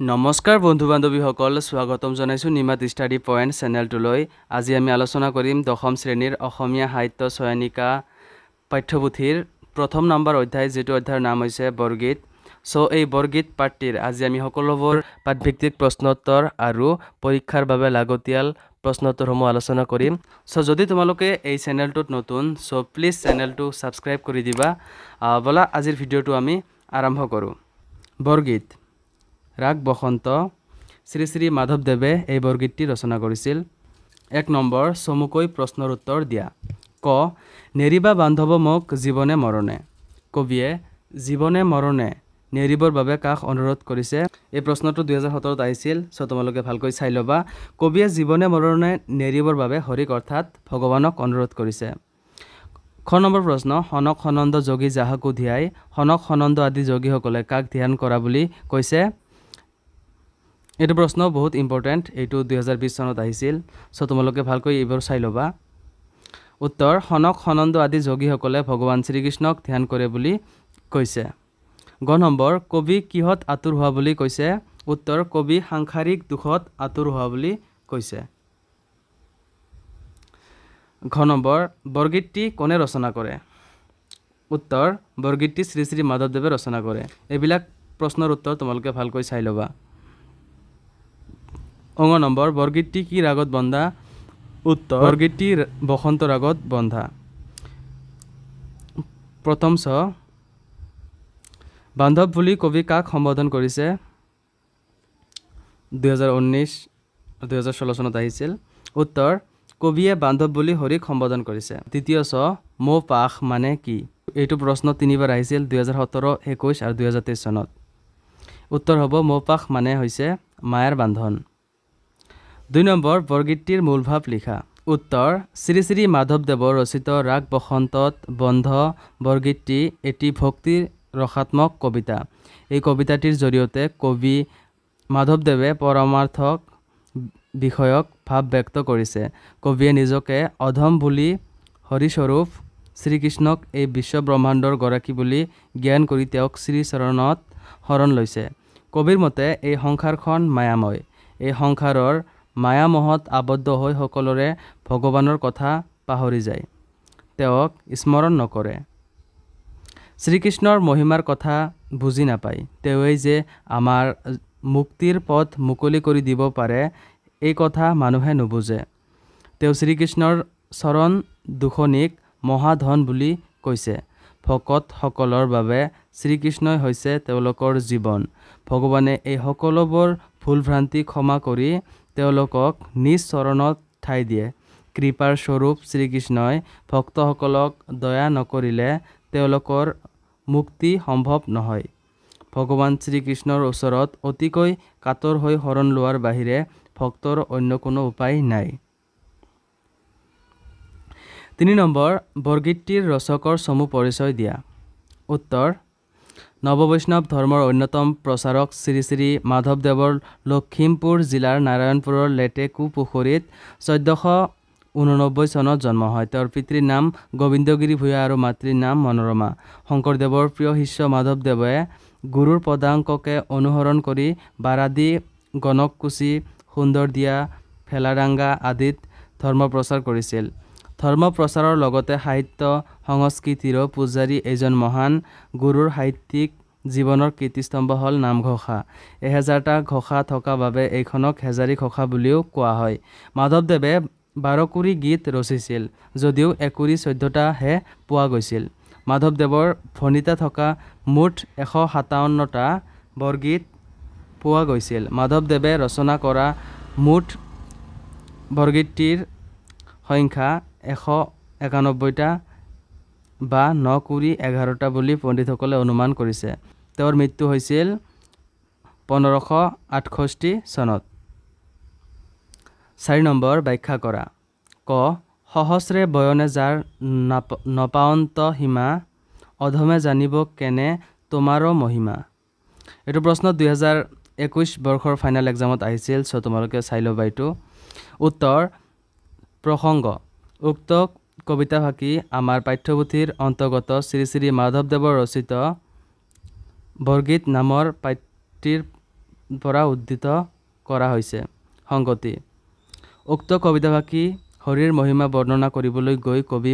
নমস্কাৰ বন্ধু বান্ধৱীসকল, স্বাগতম জনাইছোঁ নিমাত ষ্টাডি পইণ্ট চেনেলটোলৈ। আজি আমি আলোচনা কৰিম দশম শ্ৰেণীৰ অসমীয়া সাহিত্য চয়নিকা পাঠ্যপুথিৰ প্ৰথম নম্বৰ অধ্যায়, যিটো অধ্যায়ৰ নাম হৈছে বৰগীত। এই বৰগীত পাঠটিৰ আজি আমি সকলোবোৰ পাঠভিত্তিক প্ৰশ্নোত্তৰ আৰু পৰীক্ষাৰ বাবে লাগতিয়াল প্ৰশ্নোত্তৰসমূহ আলোচনা কৰিম। যদি তোমালোকে এই চেনেলটোত নতুন, প্লিজ চেনেলটো ছাবস্ক্ৰাইব কৰি দিবা। ব'লা আজিৰ ভিডিঅ'টো আমি আৰম্ভ কৰোঁ। বৰগীত ৰাগ বসন্ত। শ্ৰী শ্ৰী মাধৱদেৱে এই বৰগীতটি ৰচনা কৰিছিল। 1 নম্বৰ, চমুকৈ প্ৰশ্নৰ উত্তৰ দিয়া। ক, নেৰিবা বান্ধৱ মোক জীৱনে মৰণে। কবিয়ে জীৱনে মৰণে নেৰিবৰ বাবে কাক অনুৰোধ কৰিছে? এই প্ৰশ্নটো 2017 আহিছিল, তোমালোকে ভালকৈ চাই ল'বা। কবিয়ে জীৱনে মৰণে নেৰিবৰ বাবে হৰিক অৰ্থাৎ ভগৱানক অনুৰোধ কৰিছে। খ নম্বৰ প্ৰশ্ন, সনক সনন্দ যোগী যাহাকো ধ্যায়। সনক সনন্দ আদি যোগীসকলে কাক ধ্যান কৰা বুলি কৈছে? এইটো প্ৰশ্ন বহুত ইম্পৰ্টেণ্ট, এইটো 2020 চনত আহিছিল, তোমালোকে ভালকৈ এইবোৰ চাই ল'বা। উত্তৰ, সনক সনন্দ আদি যোগীসকলে ভগৱান শ্ৰীকৃষ্ণক ধ্যান কৰে বুলি কৈছে। গ নম্বৰ, কবি কিহত আতুৰ হোৱা বুলি কৈছে? উত্তৰ, কবি সাংসাৰিক দুখত আতুৰ হোৱা বুলি কৈছে। ঘ নম্বৰ, বৰগীতটি কোনে ৰচনা কৰে? উত্তৰ, বৰগীতটি শ্ৰী শ্ৰী মাধৱদেৱে ৰচনা কৰে। এইবিলাক প্ৰশ্নৰ উত্তৰ তোমালোকে ভালকৈ চাই ল'বা। অ নম্বৰ, বৰগীতটি কি ৰাগত বন্ধা? উত্তৰ, বৰগীতটি বসন্ত ৰাগত বন্ধা। প্ৰথম ছ, বান্ধৱ বুলি কবি কাক সম্বোধন কৰিছে? 2016 চনত আহিছিল। উত্তৰ, কবিয়ে বান্ধৱ বুলি হৰিক সম্বোধন কৰিছে। তৃতীয় ছ, মৌ পাশ মানে কি? এইটো প্ৰশ্ন 3বাৰ আহিছিল, 2017, 21 আৰু 2023 চনত। উত্তৰ হ'ব, মৌ পাশ মানে হৈছে মায়াৰ বান্ধন। 2 নম্বৰ, বৰগীতটিৰ মূল ভাৱ লিখা। উত্তৰ, শ্ৰী শ্ৰী মাধৱদেৱৰ ৰচিত ৰাগ বসন্তত বন্ধ বৰগীতটি এটি ভক্তি ৰসাত্মক কবিতা। এই কবিতাটিৰ জৰিয়তে কবি মাধৱদেৱে পৰমাৰ্থক বিষয়ক ভাৱ ব্যক্ত কৰিছে। কবিয়ে নিজকে অধম বুলি হৰিস্বৰূপ শ্ৰীকৃষ্ণক এই বিশ্বব্ৰহ্মাণ্ডৰ গৰাকী বুলি জ্ঞান কৰি তেওঁক শ্ৰীচৰণত শৰণ লৈছে। কবিৰ মতে এই সংসাৰখন মায়াময়। এই সংসাৰৰ মায়ামোহত আবদ্ধ হৈ সকলোৰে ভগৱানৰ কথা পাহৰি যায়, তেওঁক স্মৰণ নকৰে। শ্ৰীকৃষ্ণৰ মহিমাৰ কথা বুজি নাপায়। তেওঁৱেই যে আমাৰ মুক্তিৰ পথ মুকলি কৰি দিব পাৰে, এই কথা মানুহে নুবুজে। তেওঁ শ্ৰীকৃষ্ণৰ চৰণ দুখনিক মহাধন বুলি কৈছে। ভকতসকলৰ বাবে শ্ৰীকৃষ্ণই হৈছে তেওঁলোকৰ জীৱন। ভগৱানে এই সকলোবোৰ ভুল-ভ্ৰান্তি ক্ষমা কৰি তেওঁলোকক নিজ চৰণত ঠাই দিয়ে। কৃপাৰ স্বৰূপ শ্ৰীকৃষ্ণই ভক্তসকলক দয়া নকৰিলে তেওঁলোকৰ মুক্তি সম্ভৱ নহয়। ভগৱান শ্ৰীকৃষ্ণৰ ওচৰত অতিকৈ কাতৰ হৈ শৰণ লোৱাৰ বাহিৰে ভক্তৰ অন্য কোনো উপায় নাই। 3 নম্বৰ, বৰগীতটিৰ ৰচকৰ চমু পৰিচয় দিয়া। উত্তৰ, নৱবৈষ্ণৱ ধৰ্মৰ অন্যতম প্ৰচাৰক শ্ৰী শ্ৰী মাধৱদেৱৰ লখিমপুৰ জিলাৰ নাৰায়ণপুৰৰ লেটেকু পুখুৰীত 1489 চনত জন্ম হয়। তেওঁৰ পিতৃৰ নাম গোবিন্দগিৰি ভূঞা আৰু মাতৃৰ নাম মনোৰমা। শংকৰদেৱৰ প্ৰিয় শিষ্য মাধৱদেৱে গুৰুৰ পদাঙ্ককে অনুসৰণ কৰি বাৰাদি, গণককুছি, সুন্দৰদিয়া, ফেলাৰাঙ্গা আদিত ধৰ্ম প্ৰচাৰ কৰিছিল। ধৰ্ম প্ৰচাৰৰ লগতে সাহিত্য সংস্কৃতিৰো পূজাৰী এইজন মহান গুৰুৰ সাহিত্যিক জীৱনৰ কীৰ্তিস্তম্ভ হ'ল নামঘোষা। 1000টা ঘোষা থকা বাবে এইখনক হেজাৰী ঘোষা বুলিও কোৱা হয়। মাধৱদেৱে 12 কুৰি গীত ৰচিছিল, যদিও একুৰি 14টাহে পোৱা গৈছিল। মাধৱদেৱৰ ভণিতা থকা মুঠ 157টা বৰগীত পোৱা গৈছিল। মাধৱদেৱে ৰচনা কৰা মুঠ বৰগীতটিৰ সংখ্যা 191টা বা 9 কুৰি 11টা বুলি পণ্ডিতসকলে অনুমান কৰিছে। তেওঁৰ মৃত্যু হৈছিল 1568 চনত। 4 নম্বৰ, ব্যাখ্যা কৰা। ক, সহস্ৰে বয়নে যাৰ নপাৱন্ত সীমা, অধমে জানিব কেনে তোমাৰো মহিমা। এইটো প্ৰশ্ন 2021 বৰ্ষৰ ফাইনেল এক্সামত আহিছিল, তোমালোকে চাই ল'বা এইটো। উত্তৰ, প্ৰসংগ। উক্ত কবিতাফাঁকি আমাৰ পাঠ্যপুথিৰ অন্তৰ্গত শ্ৰী শ্ৰী মাধৱদেৱৰ ৰচিত বৰগীত নামৰ পাঠ্যটিৰ পৰা উদ্ধৃত কৰা হৈছে। সংগতি: উক্ত কবিতাফাঁকি হৰিৰ মহিমা বৰ্ণনা কৰিবলৈ গৈ কবি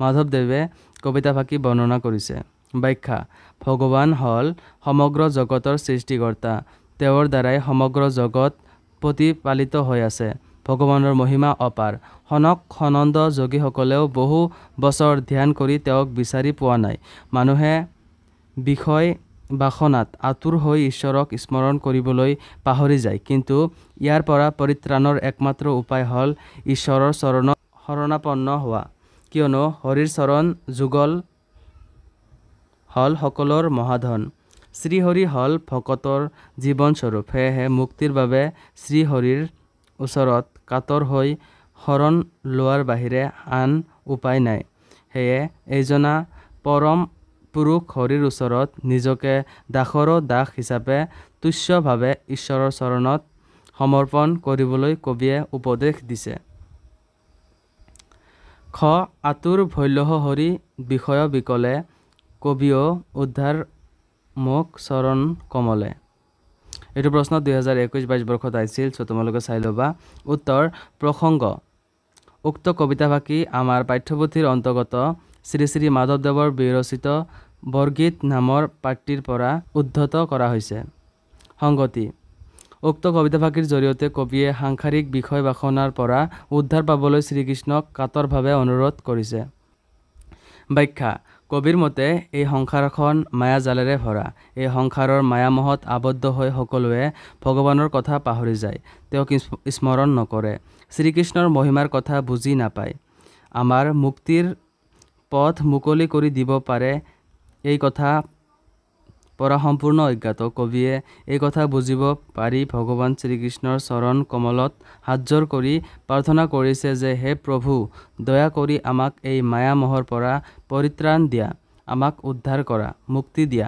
মাধৱদেৱে কবিতাফাঁকি বৰ্ণনা কৰিছে। ব্যাখ্যা: ভগৱান হ'ল সমগ্ৰ জগতৰ সৃষ্টিকৰ্তা। তেওঁৰ দ্বাৰাই সমগ্ৰ জগত প্ৰতিপালিত হৈ আছে। ভগৱানৰ মহিমা অপাৰ। সনক সনন্দ যোগীসকলেও বহু বছৰ ধ্যান কৰি তেওঁক বিচাৰি পোৱা নাই। মানুহে বিষয় বাসনাত আতুৰ হৈ ঈশ্বৰক স্মৰণ কৰিবলৈ পাহৰি যায়। কিন্তু ইয়াৰ পৰা পৰিত্ৰাণৰ একমাত্ৰ উপায় হ'ল ঈশ্বৰৰ চৰণত শৰণাপন্ন হোৱা, কিয়নো হৰিৰ চৰণ যুগল হ'ল সকলোৰ মহাধন। শ্ৰীহৰি হ'ল ভকতৰ জীৱনস্বৰূপ। সেয়েহে মুক্তিৰ বাবে শ্ৰীহৰিৰ ওচৰত কাতৰ হৈ শৰণ লোৱাৰ বাহিৰে আন উপায় নাই। সেয়ে এইজনা পৰম পুৰুষ হৰিৰ ওচৰত নিজকে দাসৰো দাস হিচাপে তুচ্ছভাৱে ঈশ্বৰৰ চৰণত সমৰ্পণ কৰিবলৈ কবিয়ে উপদেশ দিছে। খ. আতুৰ ভৈল্যহ হৰি বিষয় বিকলে কবিও উদ্ধাৰ মোক চৰণ কমলে। এইটো প্ৰশ্ন 2021-22 বৰ্ষত আহিছিল, তোমালোকে চাই ল'বা। উত্তৰ: প্ৰসংগ: উক্ত কবিতাফাঁকি আমাৰ পাঠ্যপুথিৰ অন্তৰ্গত শ্ৰী শ্ৰী মাধৱদেৱৰ বিৰচিত বৰগীত নামৰ পাঠটিৰ পৰা উদ্ধৃত কৰা হৈছে। সংগতি: উক্ত কবিতাফাঁকিৰ জৰিয়তে কবিয়ে সাংসাৰিক বিষয় বাসনাৰ পৰা উদ্ধাৰ পাবলৈ শ্ৰীকৃষ্ণক কাতৰভাৱে অনুৰোধ কৰিছে। ব্যাখ্যা: কবিৰ মতে এই সংসাৰখন মায়াজালেৰে ভৰা। এই সংসাৰৰ মায়ামোহত আবদ্ধ হৈ সকলোৱে ভগৱানৰ কথা পাহৰি যায়, তেওঁক স্মৰণ নকৰে, শ্ৰীকৃষ্ণৰ মহিমাৰ কথা বুজি নাপায়। আমাৰ মুক্তিৰ পথ মুকলি কৰি দিব পাৰে এই কথা পৰা সম্পূৰ্ণ অজ্ঞাত। কবিয়ে এই কথা বুজিব পাৰি ভগৱান শ্ৰীকৃষ্ণৰ চৰণ কমলত হাতজোৰ কৰি প্ৰাৰ্থনা কৰিছে যে হে প্ৰভু, দয়া কৰি আমাক এই মায়ামোহৰ পৰা পৰিত্ৰাণ দিয়া, আমাক উদ্ধাৰ কৰা, মুক্তি দিয়া।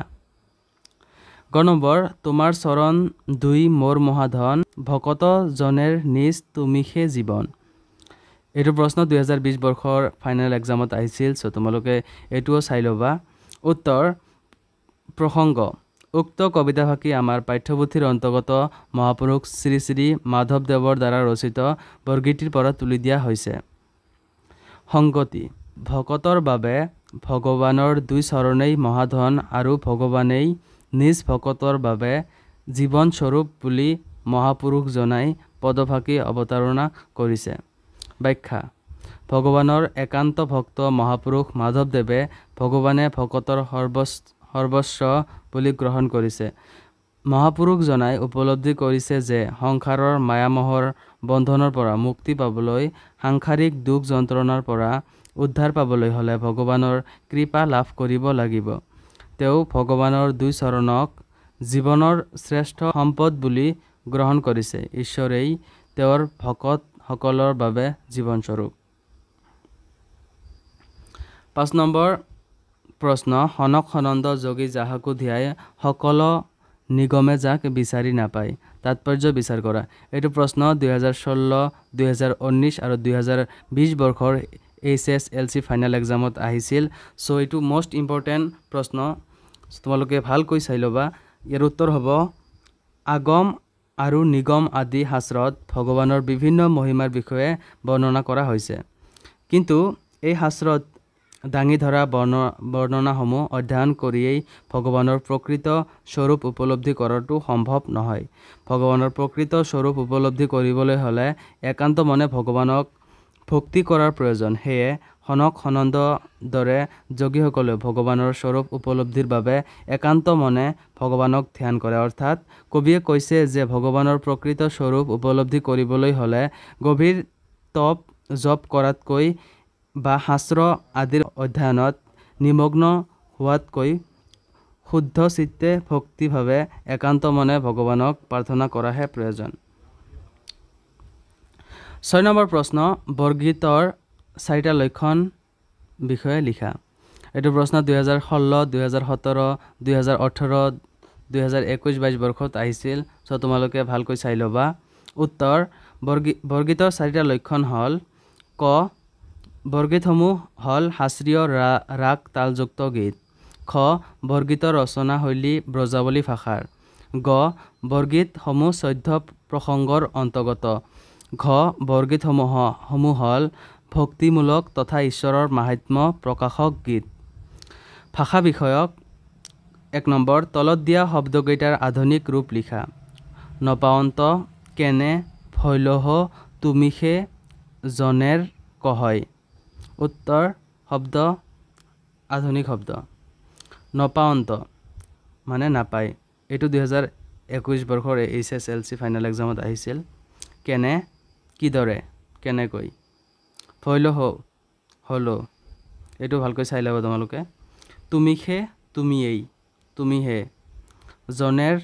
গ নম্বৰ: তোমাৰ চৰণ দুই মোৰ মহাধন, ভকত জনেৰ নিজ তুমিহে জীৱন। এইটো প্ৰশ্ন 2020 বৰ্ষৰ ফাইনেল এক্সামত আহিছিল, তোমালোকে এইটোও চাই ল'বা। উত্তৰ: প্ৰসংগ: উক্ত কবিতাফাঁকি আমাৰ পাঠ্যপুথিৰ অন্তৰ্গত মহাপুৰুষ শ্ৰী শ্ৰী মাধৱদেৱৰ দ্বাৰা ৰচিত বৰগীতটিৰ পৰা তুলি দিয়া হৈছে। সংগতি: ভকতৰ বাবে ভগৱানৰ দুই চৰণেই মহাধন আৰু ভগৱানেই নিজ ভকতৰ বাবে জীৱনস্বৰূপ বুলি মহাপুৰুষজনাই পদফাঁকি অৱতাৰণা কৰিছে। ব্যাখ্যা: ভগৱানৰ একান্ত ভক্ত মহাপুৰুষ মাধৱদেৱে ভগৱানে ভকতৰ সৰ্বস্ব বুলি গ্ৰহণ কৰিছে। মহাপুৰুষজনাই উপলব্ধি কৰিছে যে সংসাৰৰ মায়ামোহৰ বন্ধনৰ পৰা মুক্তি পাবলৈ, সাংসাৰিক দুখ যন্ত্ৰণাৰ পৰা উদ্ধাৰ পাবলৈ হ'লে ভগৱানৰ কৃপা লাভ কৰিব লাগিব। তেওঁ ভগৱানৰ দুই চৰণক জীৱনৰ শ্ৰেষ্ঠ সম্পদ বুলি গ্ৰহণ কৰিছে। ঈশ্বৰেই তেওঁৰ ভকতসকলৰ বাবে জীৱনস্বৰূপ। 5 নম্বৰ প্ৰশ্ন: সনক সনন্দ যোগী যাহাকো ধ্যায়, সকল নিগমে যাক বিচাৰি নাপায়। তাৎপৰ্য বিচাৰ কৰা। এইটো প্ৰশ্ন 2016, 2019 আৰু 2020 বৰ্ষৰ HSLC ফাইনেল এক্সামত আহিছিল। এইটো মষ্ট ইম্পৰ্টেণ্ট প্ৰশ্ন, তোমালোকে ভালকৈ চাই ল'বা। ইয়াৰ উত্তৰ হ'ব: আগম আৰু নিগম আদি শাস্ত্ৰত ভগৱানৰ বিভিন্ন মহিমাৰ বিষয়ে বৰ্ণনা কৰা হৈছে। কিন্তু এই শাস্ত্ৰত দাঙি ধৰা বৰ্ণনাসমূহ অধ্যয়ন কৰিয়েই ভগৱানৰ প্ৰকৃত স্বৰূপ উপলব্ধি কৰাটো সম্ভৱ নহয়। ভগৱানৰ প্ৰকৃত স্বৰূপ উপলব্ধি কৰিবলৈ হ'লে একান্ত মনে ভগৱানক ভক্তি কৰাৰ প্ৰয়োজন। সেয়ে সনক সনন্দ দৰে যোগীসকলেও ভগৱানৰ স্বৰূপ উপলব্ধিৰ বাবে একান্ত মনে ভগৱানক ধ্যান কৰে। অৰ্থাৎ কবিয়ে কৈছে যে ভগৱানৰ প্ৰকৃত স্বৰূপ উপলব্ধি কৰিবলৈ হ'লে গভীৰ তপ জপ কৰাতকৈ বা শাস্ত্ৰ আদিৰ অধ্যয়নত নিমগ্ন হোৱাতকৈ শুদ্ধ চিত্তে ভক্তিভাৱে একান্ত মনে ভগৱানক প্ৰাৰ্থনা কৰাহে প্ৰয়োজন। 6 নম্বৰ প্ৰশ্ন: বৰগীতৰ 4টা লক্ষণ বিষয়ে লিখা। এইটো প্ৰশ্ন 2016, 2017, 2018, 2021-22 বৰ্ষত আহিছিল। তোমালোকে ভালকৈ চাই ল'বা। উত্তৰ: বৰগীতৰ 4টা লক্ষণ হ'ল: ক. বৰগীতসমূহ হ'ল শাস্ত্ৰীয় ৰাগ তালযুক্ত গীত। খ. বৰগীতৰ ৰচনা শৈলী ব্ৰজাৱলী ভাষাৰ। গ বৰগীতসমূহ 14 প্ৰসংগৰ অন্তৰ্গত ঘ বৰগীতসমূহ হ'ল ভক্তিমূলক তথা ঈশ্বৰৰ মাহাত্ম্য প্ৰকাশক গীত ভাষা বিষয়ক 1 নম্বৰ তলত দিয়া শব্দকেইটাৰ আধুনিক ৰূপ লিখা নপাৱন্ত কেনে ভৈলহ তুমিষে জনেৰ কহয় উত্তৰ শব্দ আধুনিক শব্দ নপাৱন্ত মানে নাপায় এইটো 2021 বৰ্ষৰ HSLC ফাইনেল এক্সামত আহিছিল কেনে কিদৰে কেনেকৈ ভৈলহ হলো এইটো ভালকৈ চাই ল'ব তোমালোকে তুমিষে তুমিয়েই তুমিহে জনেৰ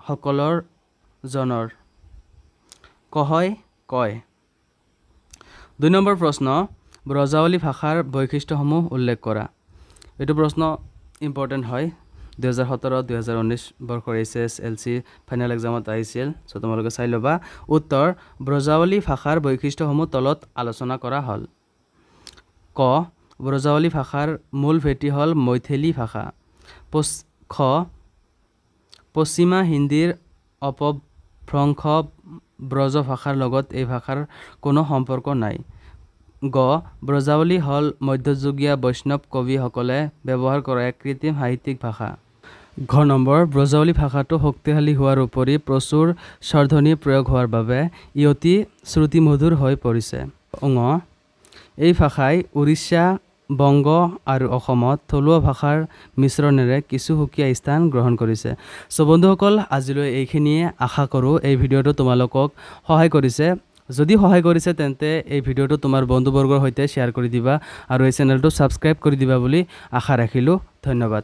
সকলৰ জনৰ কহয় কয় 2 নম্বৰ প্ৰশ্ন ব্ৰজাৱলী ভাষাৰ বৈশিষ্ট্যসমূহ উল্লেখ কৰা এইটো প্ৰশ্ন ইম্পৰ্টেণ্ট হয় 2017-2019 বৰ্ষৰ HSLC ফাইনেল এক্সামত আহিছিল সো তোমালোকে চাই ল'বা উত্তৰ ব্ৰজাৱলী ভাষাৰ বৈশিষ্ট্যসমূহ তলত আলোচনা কৰা হ'ল ক ব্ৰজাৱলী ভাষাৰ মূল ভেটি হ'ল মৈথিলী ভাষা খ পশ্চিমা হিন্দীৰ অপভ্ৰংশ ব্ৰজ ভাষাৰ লগত এই ভাষাৰ কোনো সম্পৰ্ক নাই গ ব্ৰজাৱলী হ'ল মধ্যযুগীয় বৈষ্ণৱ কবিসকলে ব্যৱহাৰ কৰা এক কৃত্ৰিম সাহিত্যিক ভাষা ঘ নম্বৰ ব্ৰজাৱলী ভাষাটো শক্তিশালী হোৱাৰ উপৰি প্ৰচুৰ স্বৰধ্বনি প্ৰয়োগ হোৱাৰ বাবে ই অতি শ্ৰুতিমধুৰ হৈ পৰিছে ঙ এই ভাষাই উৰিষ্যা বংগ আৰু অসমত থলুৱা ভাষাৰ মিশ্ৰণেৰে কিছু সুকীয়া স্থান গ্ৰহণ কৰিছে সো বন্ধুসকল আজিলৈ এইখিনিয়ে আশা কৰোঁ এই ভিডিঅ'টো তোমালোকক সহায় কৰিছে যদি সহায় কৰিছে তেন্তে এই ভিডিঅ'টো তোমাৰ বন্ধুবৰ্গৰ সৈতে শ্বেয়াৰ কৰি দিবা আৰু এই চেনেলটো সাবস্ক্ৰাইব কৰি দিবা বুলি আশা ৰাখিলোঁ ধন্যবাদ